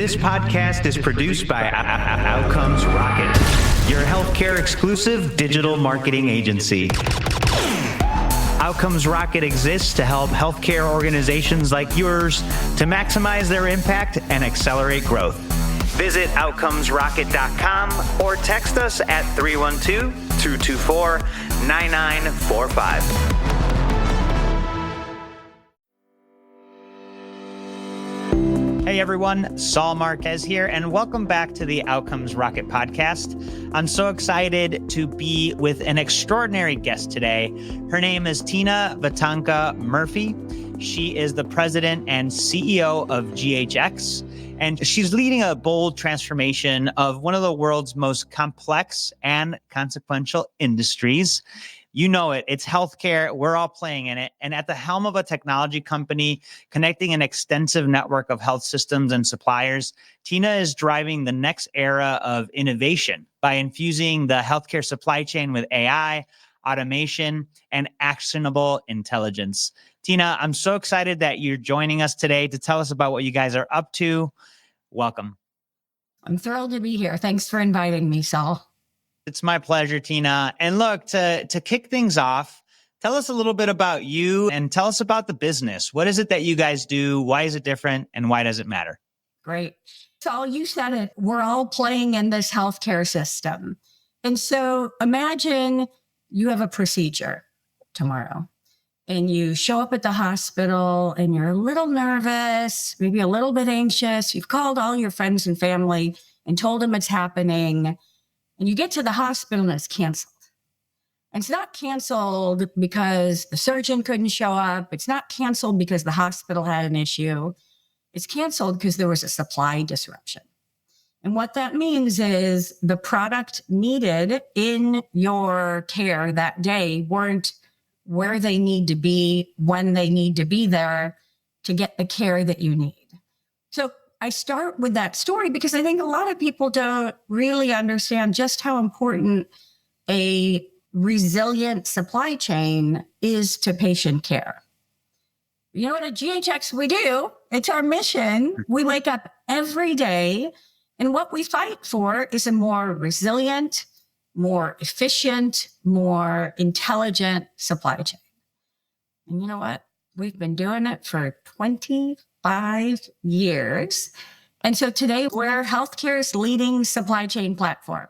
This podcast is produced by Outcomes Rocket, your healthcare exclusive digital marketing agency. Outcomes Rocket exists to help healthcare organizations like yours to maximize their impact and accelerate growth. Visit outcomesrocket.com or text us at 312-224-9945. Hey everyone, Saul Marquez here, and welcome back to the Outcomes Rocket podcast. I'm so excited to be with an extraordinary guest today. Her name is Vatanka Murphy. She is the president and CEO of GHX, and she's leading a bold transformation of one of the world's most complex and consequential industries. You know it. It's healthcare. We're all playing in it. And at the helm of a technology company connecting an extensive network of health systems and suppliers, Tina is driving the next era of innovation by infusing the healthcare supply chain with AI, automation, and actionable intelligence. Tina, I'm so excited that you're joining us today to tell us about what you guys are up to. Welcome. I'm thrilled to be here. Thanks for inviting me, Saul. It's my pleasure, Tina. And look, to kick things off, tell us a little bit about you and tell us about the business. What is it that you guys do? Why is it different? And why does it matter? Great. So you said it. We're all playing in this healthcare system. And so imagine you have a procedure tomorrow and you show up at the hospital and you're a little nervous, maybe a little bit anxious. You've called all your friends and family and told them it's happening. And you get to the hospital and it's canceled. And it's not canceled because the surgeon couldn't show up. It's not canceled because the hospital had an issue. It's canceled because there was a supply disruption. And what that means is the product needed in your care that day weren't where they need to be, when they need to be there to get the care that you need. So I start with that story because I think a lot of people don't really understand just how important a resilient supply chain is to patient care. You know what, at GHX we do, it's our mission. We wake up every day and what we fight for is a more resilient, more efficient, more intelligent supply chain. And you know what? We've been doing it for 25 years. And so today we're healthcare's leading supply chain platform.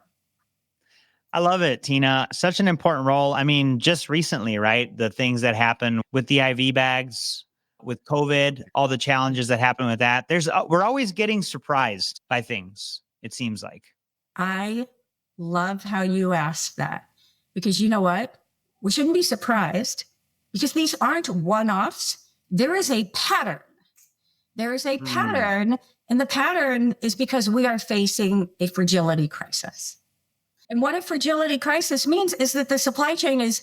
I love it, Tina. Such an important role. I mean, just recently, right? The things that happen with the IV bags, with COVID, all the challenges that happen with that. We're always getting surprised by things, it seems like. I love how you asked that because you know what? We shouldn't be surprised because these aren't one-offs. There is a pattern. There is a pattern, and the pattern is because we are facing a fragility crisis. And what a fragility crisis means is that the supply chain is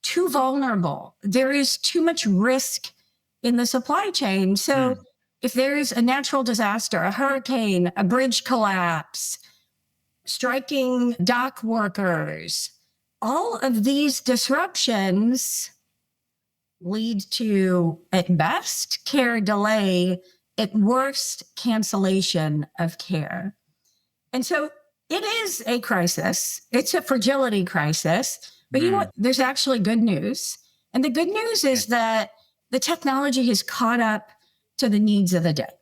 too vulnerable. There is too much risk in the supply chain. So if there is a natural disaster, a hurricane, a bridge collapse, striking dock workers, all of these disruptions lead to, at best, care delay, at worst, cancellation of care. And so it is a crisis. It's a fragility crisis. But you know what? There's actually good news. And the good news is that the technology has caught up to the needs of the day.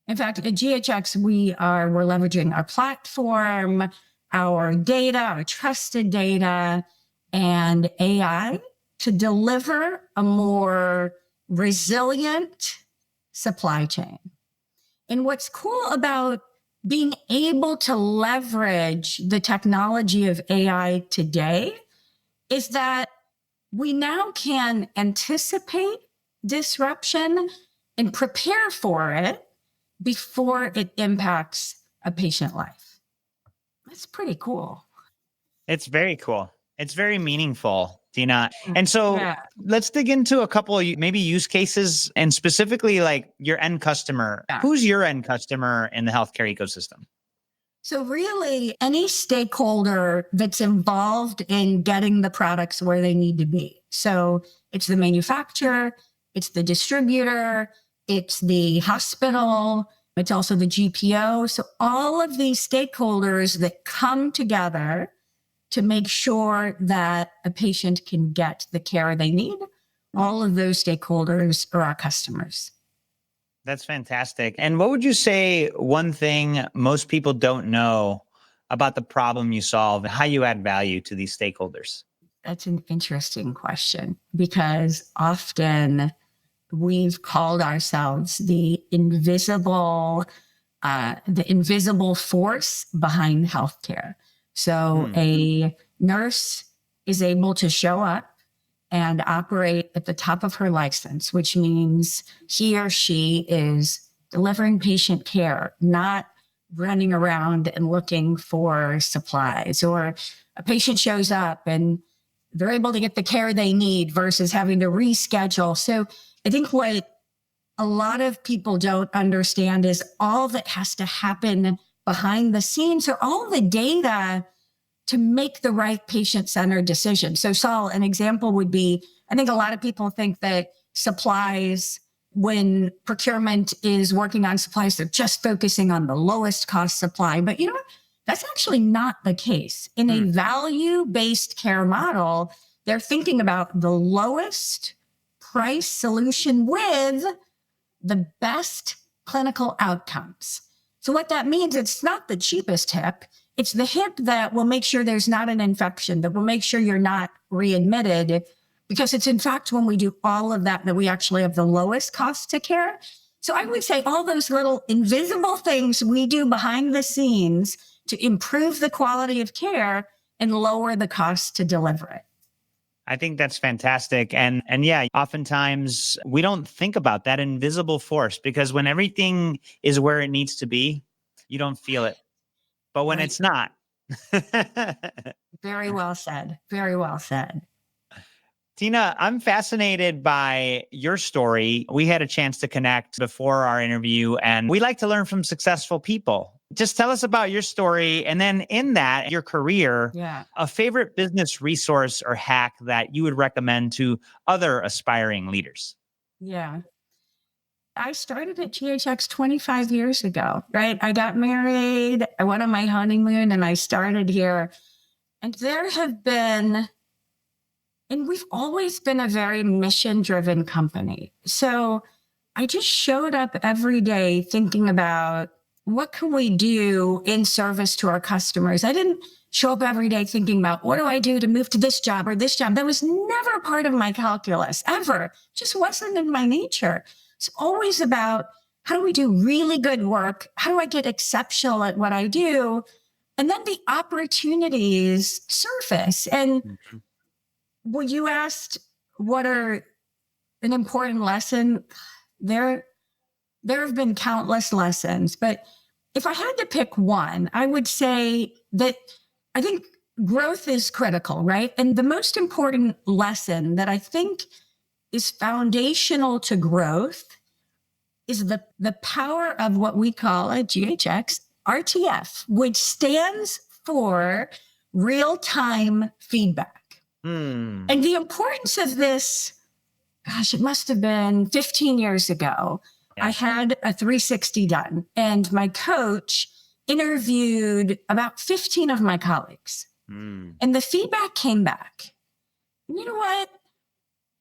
In fact, at GHX, we're leveraging our platform, our data, our trusted data, and AI to deliver a more resilient supply chain. And what's cool about being able to leverage the technology of AI today is that we now can anticipate disruption and prepare for it before it impacts a patient life. That's pretty cool. It's very cool. It's very meaningful, Tina. And so let's dig into a couple of maybe use cases and specifically like your end customer. Yeah. Who's your end customer in the healthcare ecosystem? So really any stakeholder that's involved in getting the products where they need to be. So it's the manufacturer, it's the distributor, it's the hospital, It's also the GPO. So all of these stakeholders that come together to make sure that a patient can get the care they need, all of those stakeholders are our customers. That's fantastic. And what would you say one thing most people don't know about the problem you solve and how you add value to these stakeholders? That's an interesting question because often we've called ourselves the invisible force behind healthcare. So a nurse is able to show up and operate at the top of her license, which means he or she is delivering patient care, not running around and looking for supplies. Or a patient shows up and they're able to get the care they need versus having to reschedule. So I think what a lot of people don't understand is all that has to happen behind the scenes, or all the data to make the right patient-centered decision. So Saul, an example would be, I think a lot of people think that supplies, when procurement is working on supplies, they're just focusing on the lowest cost supply. But you know what? That's actually not the case. In a value-based care model, they're thinking about the lowest price solution with the best clinical outcomes. So what that means, it's not the cheapest hip. It's the hip that will make sure there's not an infection, that will make sure you're not readmitted, because it's in fact when we do all of that that we actually have the lowest cost to care. So I would say all those little invisible things we do behind the scenes to improve the quality of care and lower the cost to deliver it. I think that's fantastic. And yeah, oftentimes we don't think about that invisible force, because when everything is where it needs to be, you don't feel it. But when it's not. Very well said. Very well said. Tina, I'm fascinated by your story. We had a chance to connect before our interview, and we like to learn from successful people. Just tell us about your story, and then in that, your career, a favorite business resource or hack that you would recommend to other aspiring leaders. Yeah. I started at GHX 25 years ago, right? I got married, I went on my honeymoon, and I started here. And there have been, and we've always been a very mission-driven company. So I just showed up every day thinking about what can we do in service to our customers. I didn't show up every day thinking about what do I do to move to this job or this job. That was never part of my calculus, ever. It just wasn't in my nature. It's always about how do we do really good work? How do I get exceptional at what I do? And then the opportunities surface. And when you asked what are an important lesson, there have been countless lessons, but if I had to pick one, I would say that I think growth is critical, right? And the most important lesson that I think is foundational to growth is the power of what we call at GHX RTF, which stands for real-time feedback. And the importance of this, gosh, it must have been 15 years ago. I had a 360 done, and my coach interviewed about 15 of my colleagues. And the feedback came back. And you know what?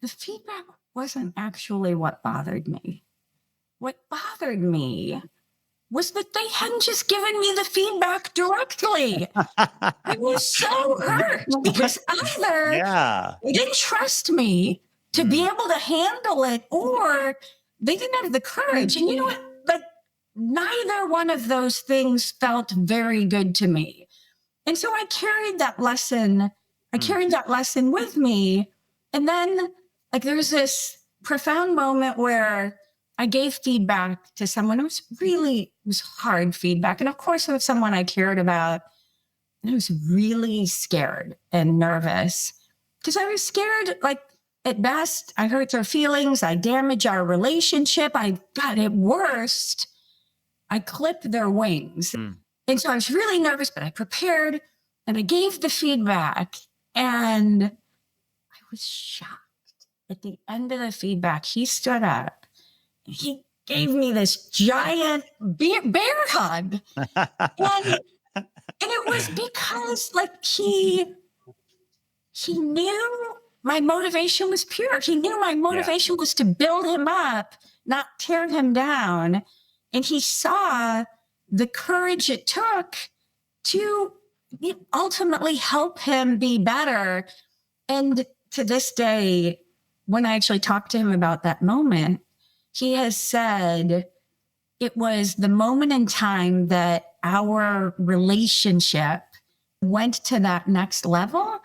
The feedback wasn't actually what bothered me. What bothered me was that they hadn't just given me the feedback directly. I was so hurt because either they didn't trust me to be able to handle it, or they didn't have the courage. And you know what? But neither one of those things felt very good to me. And so I carried that lesson. I carried that lesson with me. And then like there was this profound moment where I gave feedback to someone. It was hard feedback. And of course, it was someone I cared about. And I was really scared and nervous because I was scared, like at best, I hurt their feelings. I damaged our relationship. I got at worst, I clipped their wings. And so I was really nervous, but I prepared and I gave the feedback, and I was shocked. At the end of the feedback, he stood up. He gave me this giant bear hug. And it was because like he knew my motivation was pure. He knew my motivation was to build him up, not tear him down. And he saw the courage it took to ultimately help him be better. And to this day, when I actually talked to him about that moment, he has said it was the moment in time that our relationship went to that next level.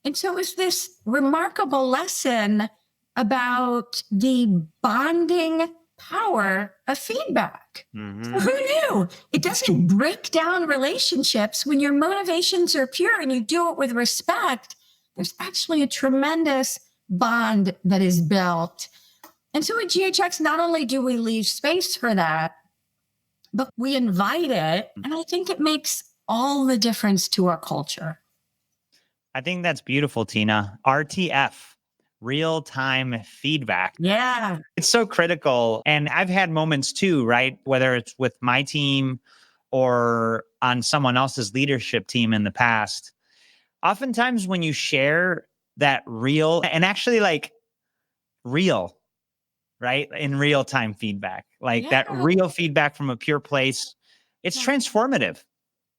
And so it was this remarkable lesson about the bonding power of feedback. Mm-hmm. Who knew? It doesn't break down relationships when your motivations are pure and you do it with respect. There's actually a tremendous bond that is built. And so at GHX, not only do we leave space for that, but we invite it. And I think it makes all the difference to our culture. I think that's beautiful, Tina. RTF, real-time feedback. Yeah. It's so critical. And I've had moments too, right? Whether it's with my team or on someone else's leadership team in the past. Oftentimes when you share that real and actually like real, right? In real-time feedback, like that real feedback from a pure place, it's transformative.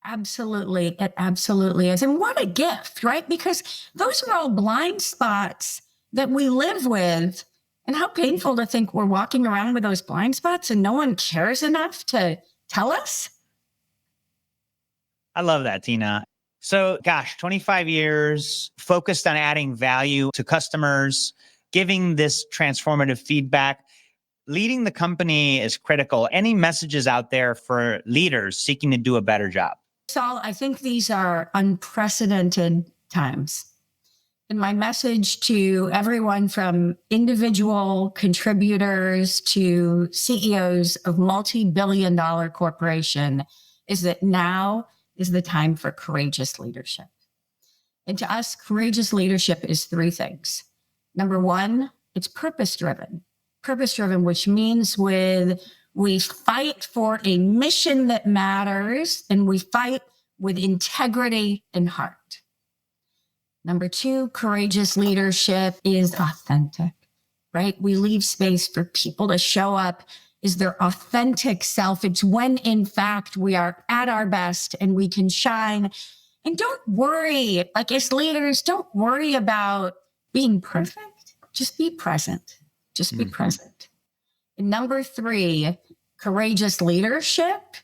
Absolutely. It absolutely is. And what a gift, right? Because those are all blind spots that we live with. And how painful to think we're walking around with those blind spots and no one cares enough to tell us. I love that, Tina. So, gosh, 25 years focused on adding value to customers, giving this transformative feedback. Leading the company is critical. Any messages out there for leaders seeking to do a better job? Saul, I think these are unprecedented times. And my message to everyone from individual contributors to CEOs of multi-billion-dollar corporation is that now is the time for courageous leadership. And to us, courageous leadership is three things. Number one, it's purpose-driven. Purpose-driven, which means we fight for a mission that matters, and we fight with integrity and heart. Number two, courageous leadership is authentic, right? We leave space for people to show up as their authentic self. It's when, in fact, we are at our best and we can shine. And don't worry, like as leaders, don't worry about being perfect. Just be present. Just be present. And number three, courageous leadership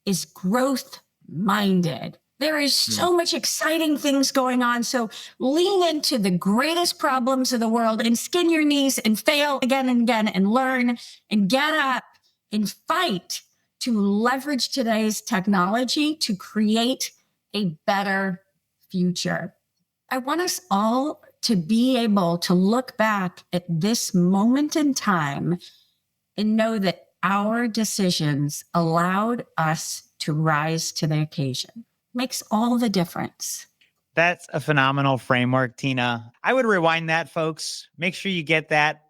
is growth-minded. There is so much exciting things going on. So lean into the greatest problems of the world and skin your knees and fail again and again and learn and get up and fight to leverage today's technology to create a better future. I want us all to be able to look back at this moment in time and know that our decisions allowed us to rise to the occasion. Makes all the difference. That's a phenomenal framework, Tina. I would rewind that, folks. Make sure you get that.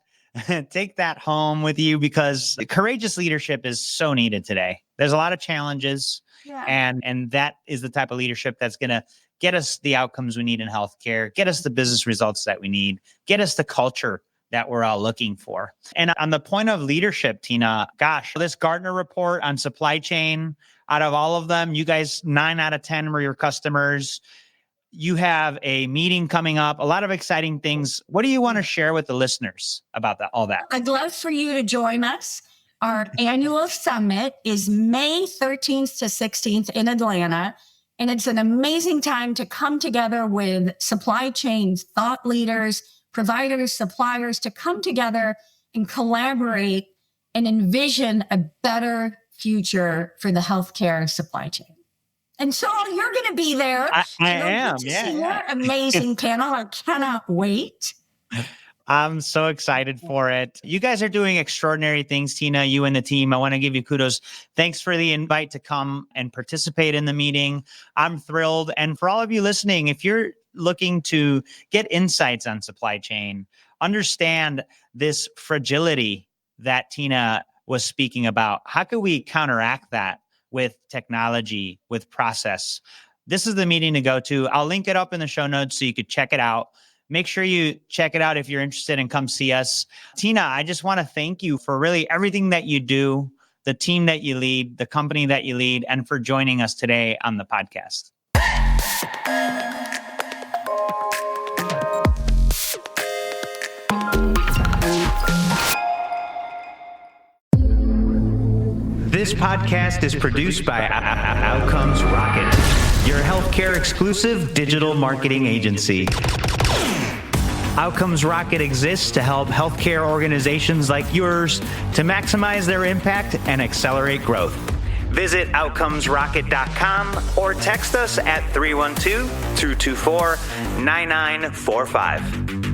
Take that home with you because courageous leadership is so needed today. There's a lot of challenges, and that is the type of leadership that's going to get us the outcomes we need in healthcare, get us the business results that we need, get us the culture that we're all looking for. And on the point of leadership, Tina, gosh, this Gartner report on supply chain, out of all of them, you guys, 9 out of 10 were your customers. You have a meeting coming up, a lot of exciting things. What do you want to share with the listeners about all that? I'd love for you to join us. Our annual summit is May 13th to 16th in Atlanta. And it's an amazing time to come together with supply chain thought leaders, providers, suppliers, to come together and collaborate and envision a better future for the healthcare supply chain. And so you're going to be there. I am. See your amazing panel. I cannot wait. I'm so excited for it. You guys are doing extraordinary things, Tina, you and the team. I want to give you kudos. Thanks for the invite to come and participate in the meeting. I'm thrilled. And for all of you listening, if you're looking to get insights on supply chain, understand this fragility that Tina was speaking about. How could we counteract that with technology, with process? This is the meeting to go to. I'll link it up in the show notes so you could check it out. Make sure you check it out if you're interested and come see us. Tina, I just want to thank you for really everything that you do, the team that you lead, the company that you lead, and for joining us today on the podcast. This podcast is produced by Outcomes Rocket, your healthcare exclusive digital marketing agency. Outcomes Rocket exists to help healthcare organizations like yours to maximize their impact and accelerate growth. Visit outcomesrocket.com or text us at 312-224-9945.